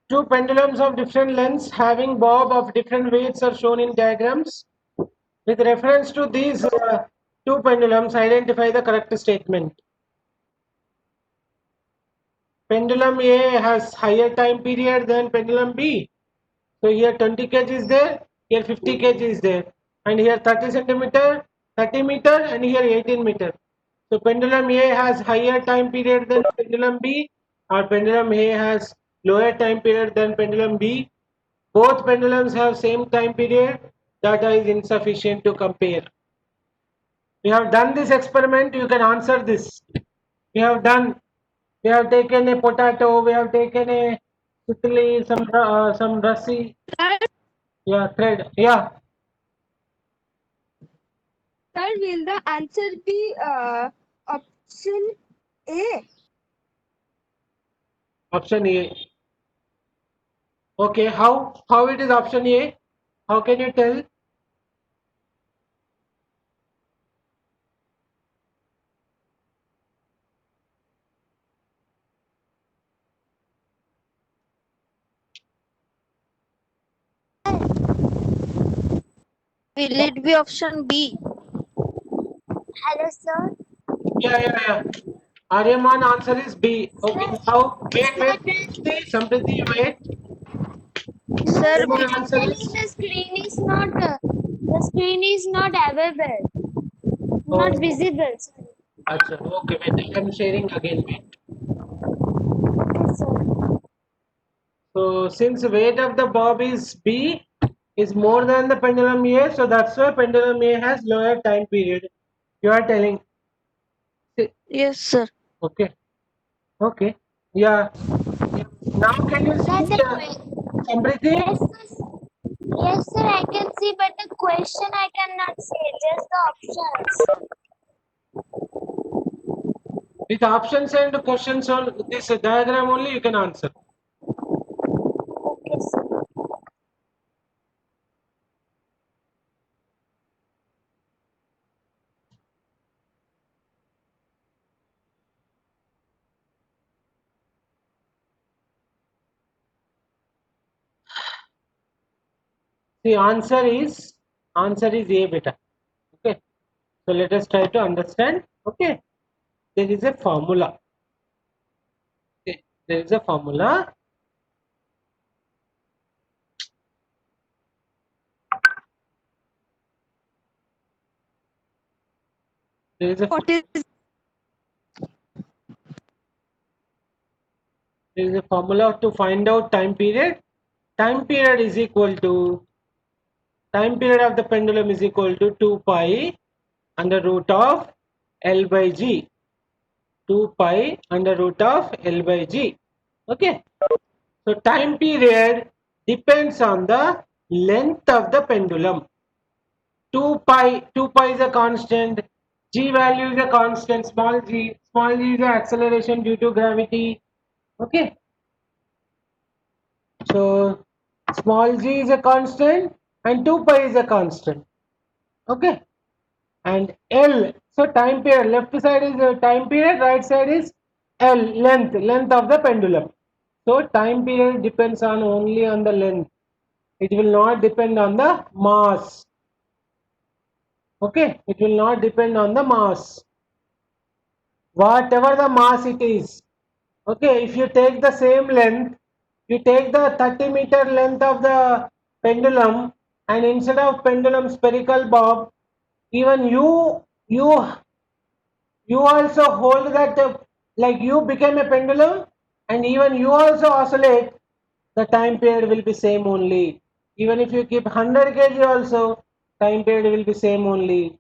Two pendulums of different lengths having bob of different weights are shown in diagrams. With reference to these two pendulums, identify the correct statement. Pendulum A has higher time period than pendulum B. So here 20 kg is there, here 50 kg is there, and here 30 centimeter, 30 meter, and here 18 meter. So pendulum A has higher time period than pendulum B, or pendulum A has lower time period than pendulum B. Both pendulums have same time period. Data is insufficient to compare. We have done this experiment. You can answer this. We have done. We have taken a potato. We have taken a sutli, some rassi. Yeah, thread. Yeah. Sir, will the answer be option A? Option A. Okay. How it is option A? How can you tell? Will it be option B? Hello, sir. Yeah. Aryaman answer is B. Okay. Now wait. Sampriti, wait. Sir, Aryaman answer Actually, is. the screen is not available, not Oh. visible. Sorry. Acha. Okay. Wait. I am sharing again. Wait. Okay, sir. So since weight of the bob is B is more than the pendulum A, so that's why pendulum A has lower time period. You are telling. yes, sir. Okay. Okay. Yeah. Now can you see But Sampriti? yes, sir, I can see, but the question I cannot say, just the options. With options and questions on this diagram only you can answer. Okay, sir. The answer is A beta. Okay. So let us try to understand. Okay. There is a formula. Okay. There is a formula. There is a What is There is a formula to find out time period. Time period is equal to time period of the pendulum is equal to 2 pi under root of L by G. 2 pi under root of L by G. Okay. So time period depends on the length of the pendulum. 2 pi is a constant. G value is a constant. Small g is the acceleration due to gravity. Okay. So small g is a constant and 2 pi is a constant. Okay. And L, so time period, left side is time period, right side is L, length of the pendulum. So time period depends on only on the length. It will not depend on the mass. Okay. It will not depend on the mass. Whatever the mass it is. Okay. If you take the same length, you take the 30 meter length of the pendulum, and instead of pendulum spherical bob, even you also hold that like you became a pendulum, and even you also oscillate, the time period will be same only. Even if you keep 100 kg also, time period will be same only.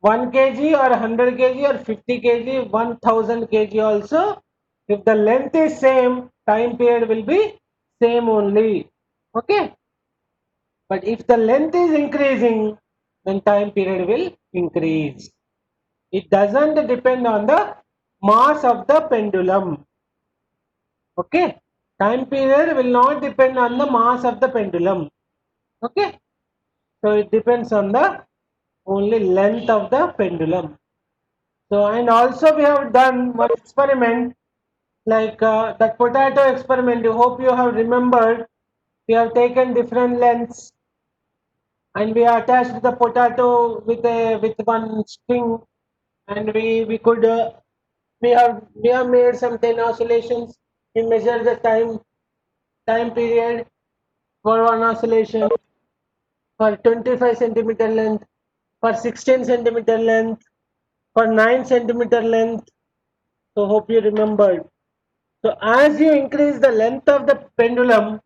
1 kg or 100 kg or 50 kg, 1000 kg also, if the length is same, time period will be same only. Okay. But if the length is increasing, then time period will increase. It doesn't depend on the mass of the pendulum. Okay. Time period will not depend on the mass of the pendulum. Okay. So it depends on the only length of the pendulum. So and also we have done one experiment. like that potato experiment. I hope you have remembered. We have taken different lengths and we attached the potato with one string, and we could we have made some 10 oscillations. We measure the time period for one oscillation, for 25 centimeter length, for 16 centimeter length, for 9 centimeter length. So hope you remembered. So as you increase the length of the pendulum,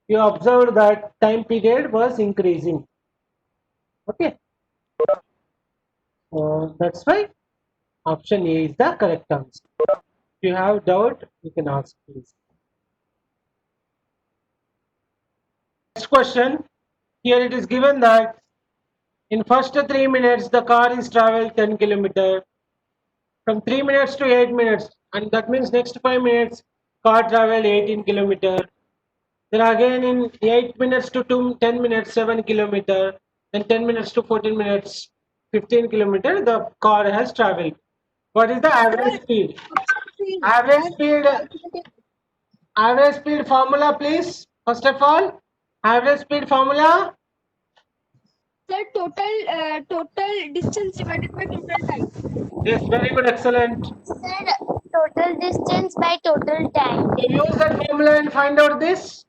you observed that time period was increasing. Okay. So that's why option A is the correct answer. If you have doubt, you can ask please. Next question. Here it is given that in first 3 minutes the car is traveled 10 kilometer. From 3 minutes to 8 minutes, and that means next 5 minutes car travel 18 kilometer. Then again in 8 minutes to 10 minutes 7 kilometer. Then 10 minutes to 14 minutes 15 kilometer the car has traveled. What is the average speed? Average speed formula please. First of all, average speed formula. Sir, total distance divided by total time. Yes, very good, excellent. Sir, total distance by total time. So use that formula and find out this.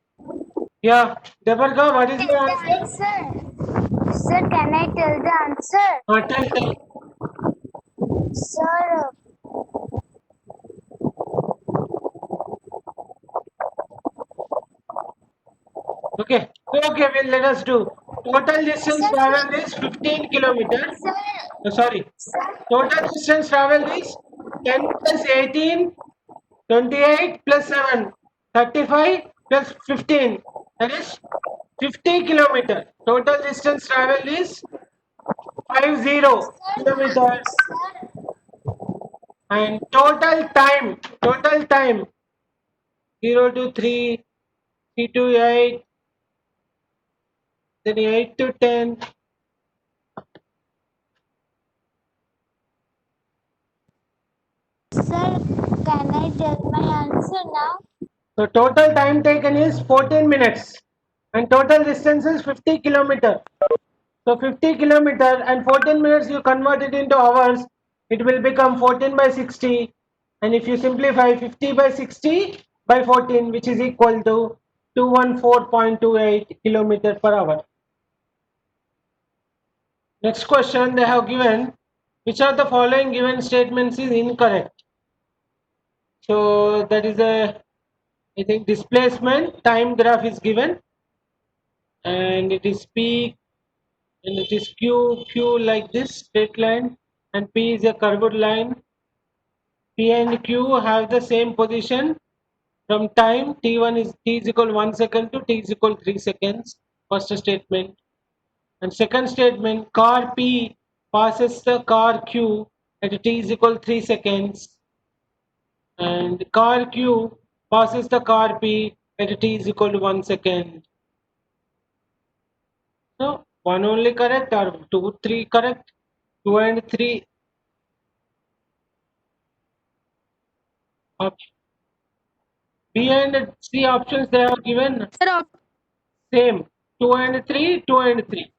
Yeah, Debarka, what is Tell the the answer? answer. Sir, can I tell the answer? Tell. Sir, Okay, well, let us do. Total distance traveled is 15 kilometers. sir, Sorry, sir, total distance traveled is 10 plus 18, 28 plus 7, 35 plus 15. That is 50 kilometers. Total distance traveled is 50 kilometers. sir, And total time 0 to 3, 3 to 8, then 8 to 10. sir, can I tell my answer now? So total time taken is 14 minutes and total distance is 50 kilometer. So 50 kilometer and 14 minutes you convert it into hours, it will become 14 by 60, and if you simplify 50 by 60 by 14, which is equal to 214.28 kilometer per hour. Next question they have given, which of the following given statements is incorrect? So that is I think displacement time graph is given, and it is P and it is Q like this straight line, and P is a curved line. P and Q have the same position from time. T is equal 1 second to T is equal 3 seconds. First statement. And second statement, car P passes the car Q at T is equal 3 seconds, and car Q passes the car P at T is equal to 1 second. So one only correct or 2, 3 correct? 2 and 3 option. B and C options they have given Sir, same 2 and 3, 2 and 3.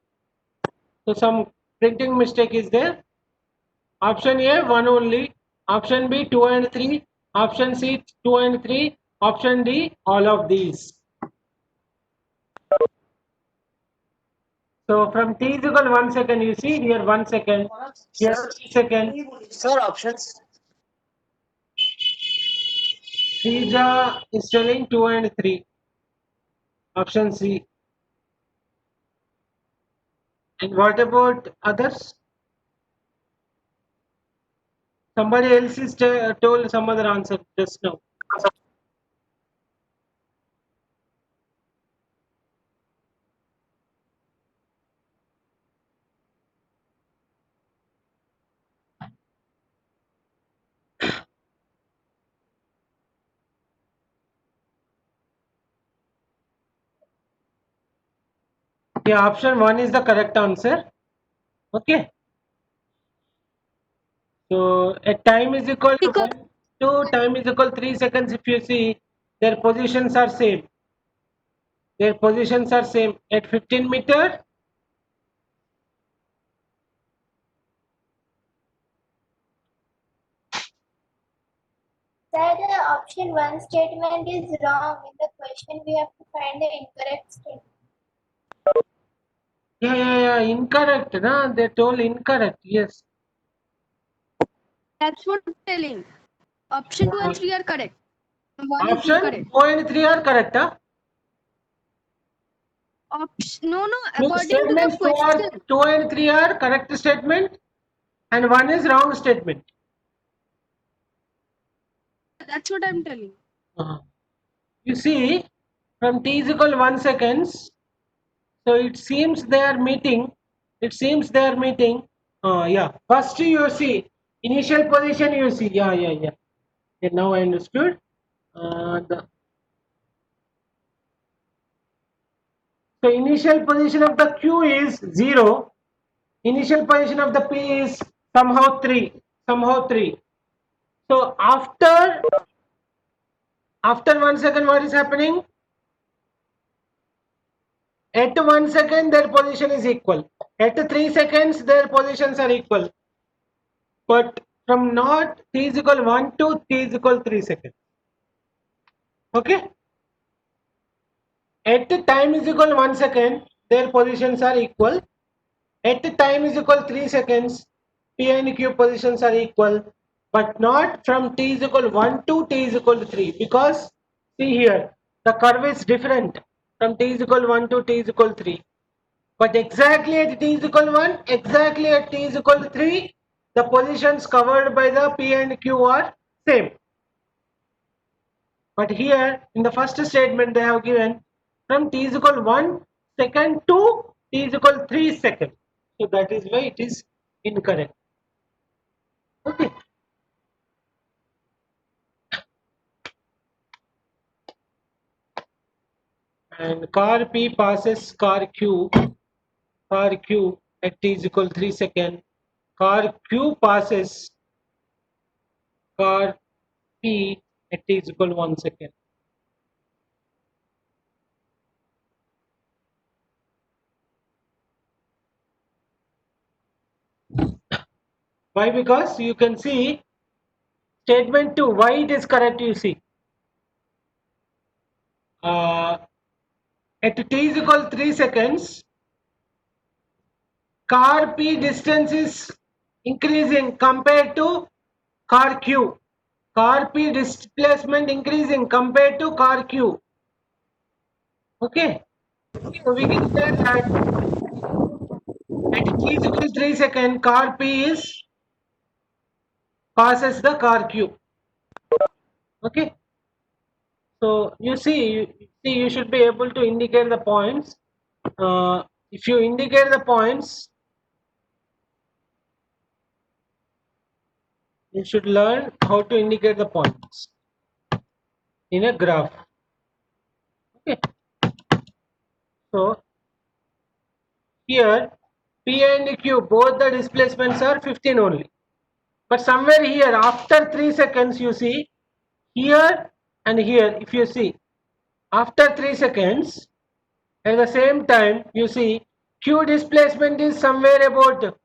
So some printing mistake is there. Option A 1 only, option B 2 and 3, option C 2 and 3, option D all of these. So from T is equal 1 second, you see here 1 second, here 3 second. Sir, options. Srija is telling 2 and 3. Option C. And what about others? Somebody else is told some other answer just now. Yeah, option 1 is the correct answer. Okay. So a time is equal to Because- 1 2 time is equal 3 seconds. If you see, their positions are same. Their positions are same at 15 meter. Sir, the option 1 statement is wrong. In the question, we have to find the incorrect statement. Yeah. Incorrect. No, they told incorrect. Yes. That's what I'm telling. Option 2 and 3 are correct. 1 is Option incorrect. 2 and 3 are correct. Huh? No, No, according to the statements question. 2 and 3 are correct statement, and 1 is wrong statement. That's what I'm telling. You see, from t is equal 1 seconds, so it seems they are meeting. Yeah. First you see initial position. You see. Yeah. Okay, now I understood. So initial position of the Q is 0. Initial position of the P is somehow 3. So after 1 second, what is happening? At 1 second, their position is equal. At 3 seconds, their positions are equal. But from not t is equal 1 to t is equal 3 seconds. Okay? At time is equal 1 second, their positions are equal. At time is equal 3 seconds, P and Q positions are equal. But not from t is equal 1 to t is equal to 3. Because see here, the curve is different from t is equal 1 to t is equal to 3. But exactly at t is equal 1, exactly at t is equal to 3, the positions covered by the P and Q are same. But here in the first statement they have given from t is equal 1 second to t is equal 3 second. So that is why it is incorrect. Okay. And car P passes car Q at t is equal 3 second. Car Q passes car P at t is equal 1 second. Why? Because you can see statement 2, why it is correct, you see. At t is equal 3 seconds, car P distance is increasing compared to car Q. Car P displacement increasing compared to car Q. Okay. So we can say that at t is equal 3 seconds, car P is passes the car Q. Okay. So you see, you should be able to indicate the points. If you indicate the points, you should learn how to indicate the points in a graph. Okay. So here P and Q, both the displacements are 15 only. But somewhere here after 3 seconds, you see here and here, if you see after 3 seconds, at the same time you see Q displacement is somewhere about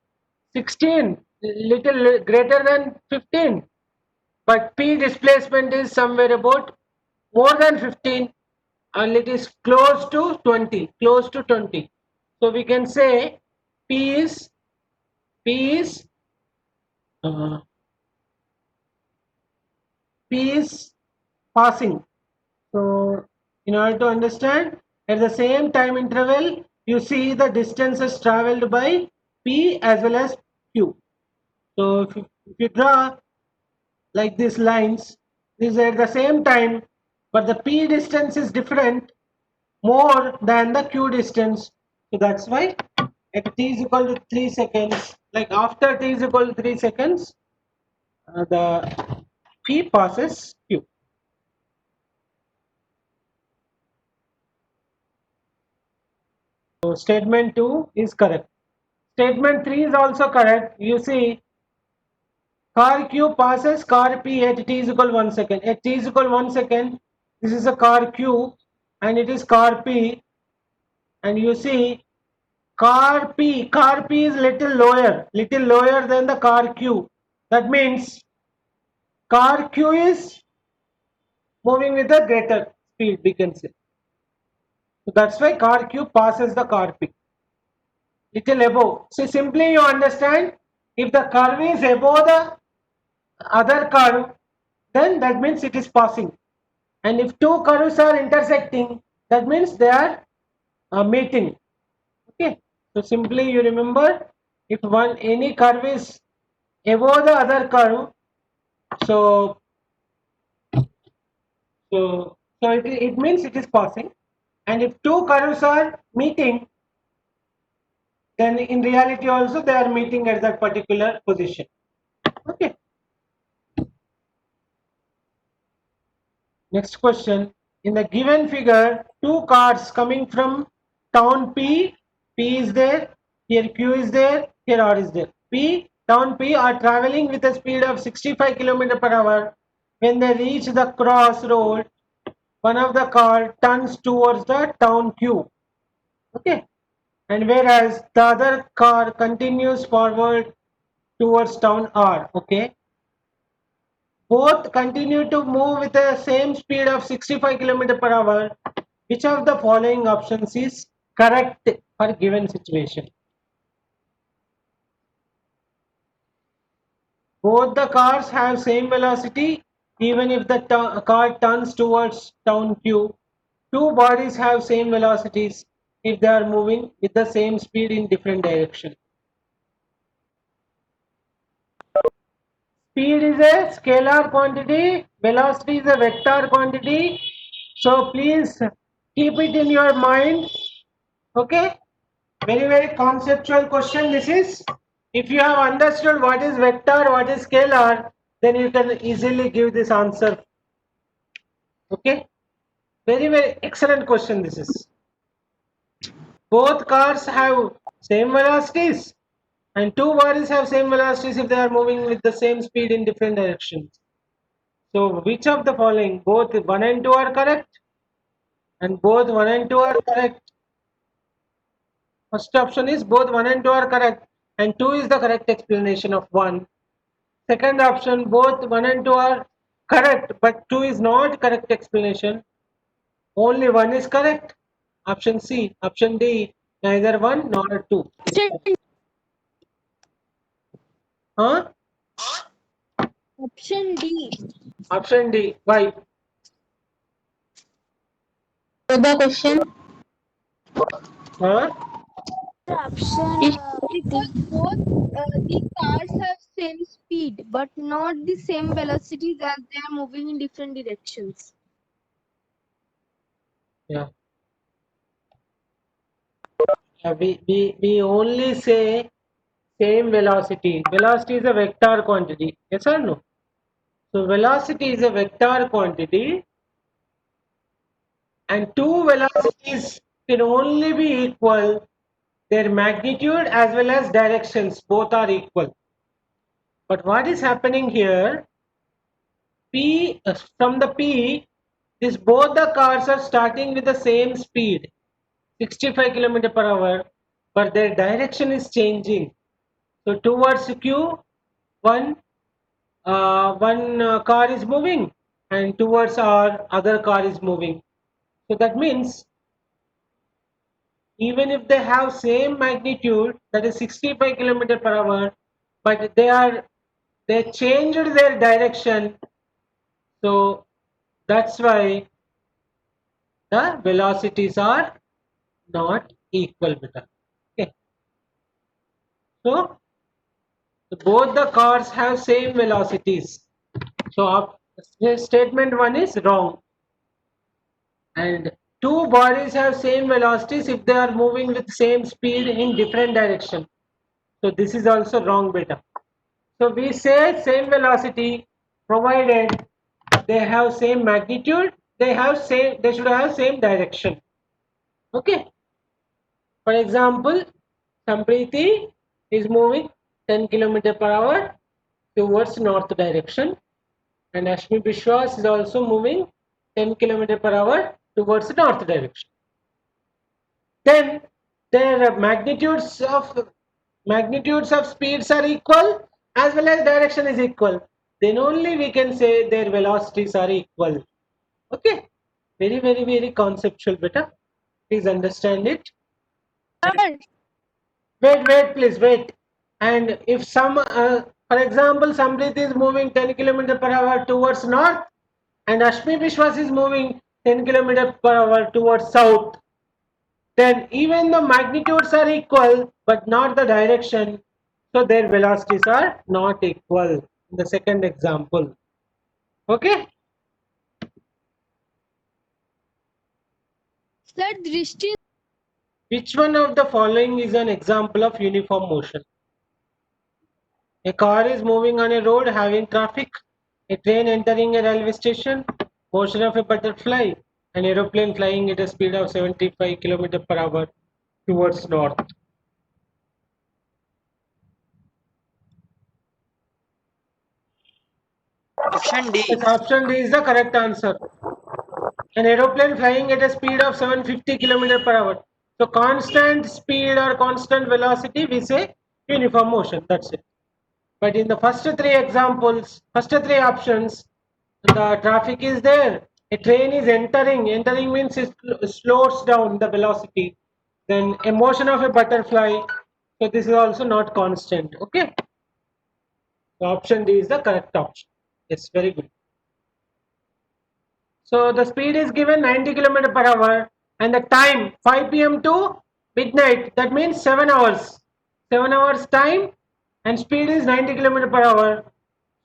16, little greater than 15, but P displacement is somewhere about more than 15, and it is close to 20. So we can say P is uh, P is passing. So in order to understand, at the same time interval, you see the distances traveled by P as well as Q. So if you draw like these lines, this is at the same time, but the P distance is different more than the Q distance. So that's why at t is equal to 3 seconds, like after t is equal to 3 seconds, the P passes Q. So statement 2 is correct. Statement 3 is also correct. You see, car Q passes car P at t is equal 1 second. At t is equal 1 second, this is a car Q and it is car P, and you see car P is little lower than the car Q. That means car Q is moving with a greater speed, we can say. So that's why car Q passes the car P. Little above. So simply you understand, if the curve is above the other curve, then that means it is passing. And if two curves are intersecting, that means they are meeting. Okay. So simply you remember, if any curve is above the other curve, so it means it is passing. And if two curves are meeting, then in reality also they are meeting at that particular position. Okay. Next question. In the given figure, two cars coming from town P is there, here Q is there, here R is there. Town P are traveling with a speed of 65 km per hour. When they reach the crossroad, one of the car turns towards the town Q. Okay. And whereas the other car continues forward towards town R. Okay. Both continue to move with the same speed of 65 km per hour. Which of the following options is correct for given situation? Both the cars have same velocity even if the car turns towards town Q. Two bodies have same velocities if they are moving with the same speed in different direction. Speed is a scalar quantity, velocity is a vector quantity. So please keep it in your mind. Okay, very conceptual question this is. If you have understood what is vector, what is scalar, then you can easily give this answer. Okay, very excellent question this is. Both cars have same velocities and two bodies have same velocities if they are moving with the same speed in different directions. So which of the following? Both 1 and 2 are correct, and both 1 and 2 are correct. First option is both 1 and 2 are correct, and 2 is the correct explanation of 1. Second option, both 1 and 2 are correct, but 2 is not correct explanation. Only 1 is correct. Option C. Option D, neither 1 nor 2. Huh? Option D. Option D. Why? The question Huh? Option is Because both the cars have same speed, but not the same velocities as they are moving in different directions. Yeah. We only say same velocity. Velocity is a vector quantity. Yes or no? So velocity is a vector quantity, and two velocities can only be equal. Their magnitude as well as directions both are equal. But what is happening here? From the P, this both the cars are starting with the same speed, 65 km per hour, but their direction is changing. So towards Q, one car is moving, and towards R, other car is moving. So that means even if they have same magnitude, that is 65 km per hour, but they changed their direction. So that's why the velocities are not equal with them. Okay. So both the cars have same velocities. So statement 1 is wrong. And two bodies have same velocities if they are moving with same speed in different direction. So this is also wrong beta. So we say same velocity provided they have same magnitude, they should have same direction. Okay. For example, Sampriti is moving 10 km per hour, towards north direction, and Ashmi Bishwas is also moving 10 km per hour towards the north direction. Then their magnitudes of speeds are equal as well as direction is equal. Then only we can say their velocities are equal. Okay, very conceptual, beta. Please understand it. Sir, Wait, please wait. And if for example, Samrit is moving 10 km per hour towards north, and Ashmi Bishwas is moving 10 km per hour towards south, then even the magnitudes are equal but not the direction, so their velocities are not equal in the second example. Okay, Sir, Drishti. which one of the following is an example of uniform motion? A car is moving on a road having traffic, a train entering a railway station, motion of a butterfly, an aeroplane flying at a speed of 75 km per hour towards north. Option D. Yes, option D is the correct answer. An aeroplane flying at a speed of 750 km per hour. So constant speed or constant velocity, we say uniform motion. That's it. But in the first three examples, first three options, the traffic is there. A train is entering. Entering means it slows down the velocity. Then a motion of a butterfly. So this is also not constant. Okay. So option D is the correct option. Yes, very good. So the speed is given 90 km per hour and the time 5 p.m. to midnight. That means 7 hours. 7 hours time and speed is 90 km per hour.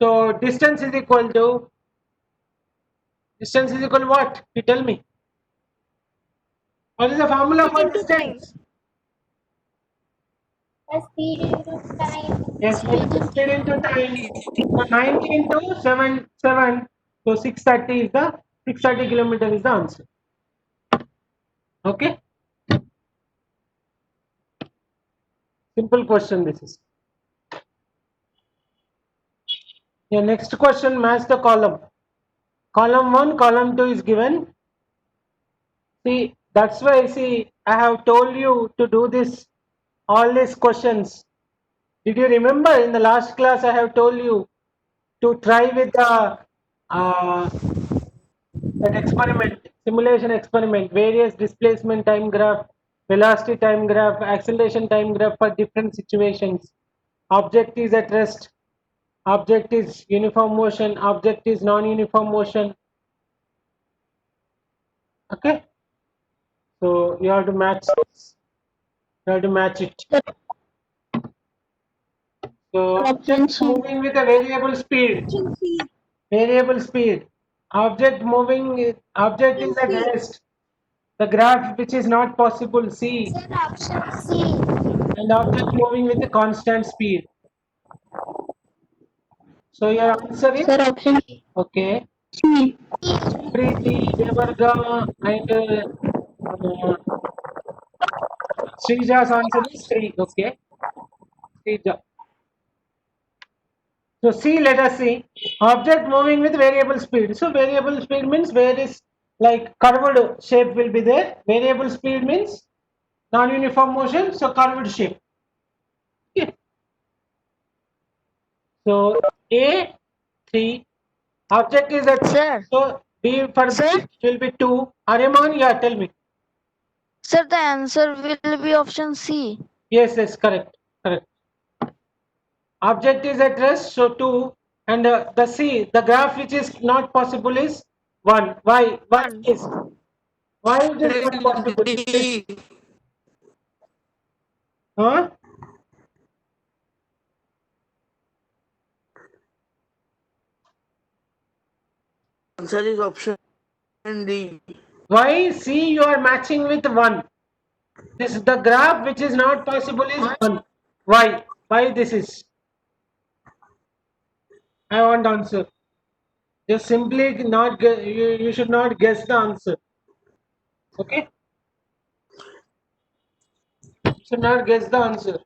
So distance is equal to what? You tell me. What is the formula for distance? Speed into time. Yes, what is the speed into time? So 90 into 7. So 630 is the 630 kilometer is the answer. Okay. Simple question this is. Yeah, next question, match the column. Column 1, column 2 is given. See, that's why, I have told you to do this, all these questions. Did you remember in the last class I have told you to try with that experiment, simulation experiment, various displacement time graph, velocity time graph, acceleration time graph for different situations. Object is at rest, object is uniform motion, object is non-uniform motion. Okay, so you have to match this. You have to match it. So object moving with a variable speed. Variable speed. Object is at rest. The graph which is not possible, C. Sir, option C. And object moving with a constant speed. So your answer is? sir, option Okay. C. Preeti, Devarga and Srija's answer is 3. Okay. Srija. So C, let us see. Object moving with variable speed. So variable speed means where is like curved shape will be there. Variable speed means non-uniform motion, so curved shape. Okay. So A 3. Object is at Sir. so B for Sir? B will be 2. Aryaman, yeah, tell me. Sir, the answer will be option C. Yes, correct. Object is at rest, so 2. And the C, the graph which is not possible is 1. Why? Why is not possible? D. Huh? Answer is option D. Why C you are matching with 1? This the graph which is not possible is 1. Why? Why this is? I want answer. Just simply not you should not guess the answer. Okay? You should not guess the answer.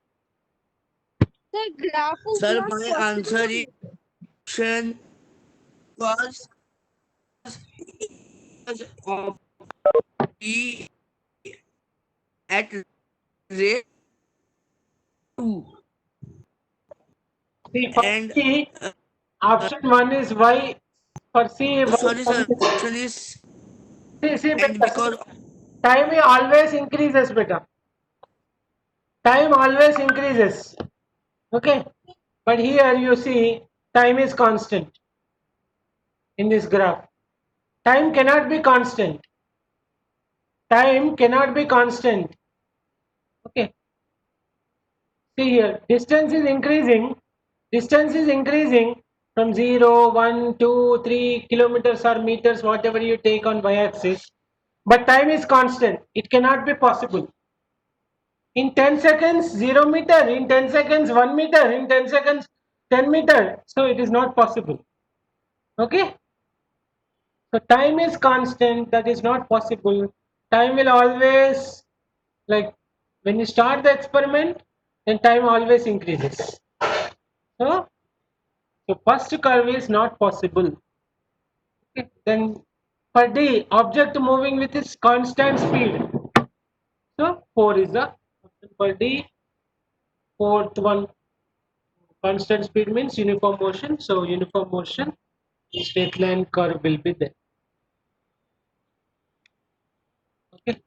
The graph is Sir, not my possible. answer is option was of B at rate 2 See, for and C, option 1 is Y. For C, sorry Y. sir, option is See, and beta. because Time always increases, beta. Time always increases. Okay. But here you see time is constant in this graph. Time cannot be constant. Time cannot be constant. Okay. See here, distance is increasing. Distance is increasing from 0, 1, 2, 3 kilometers or meters, whatever you take on y-axis. But time is constant. It cannot be possible. In 10 seconds, 0 meter. In 10 seconds, 1 meter. In 10 seconds, 10 meter. So it is not possible. Okay. So time is constant. That is not possible. Time will always, like when you start the experiment, then time always increases. So, first curve is not possible. Okay. Then for D, object moving with its constant speed. So 4 is the option for D. Fourth one, constant speed means uniform motion. So uniform motion, straight line curve will be there. Okay.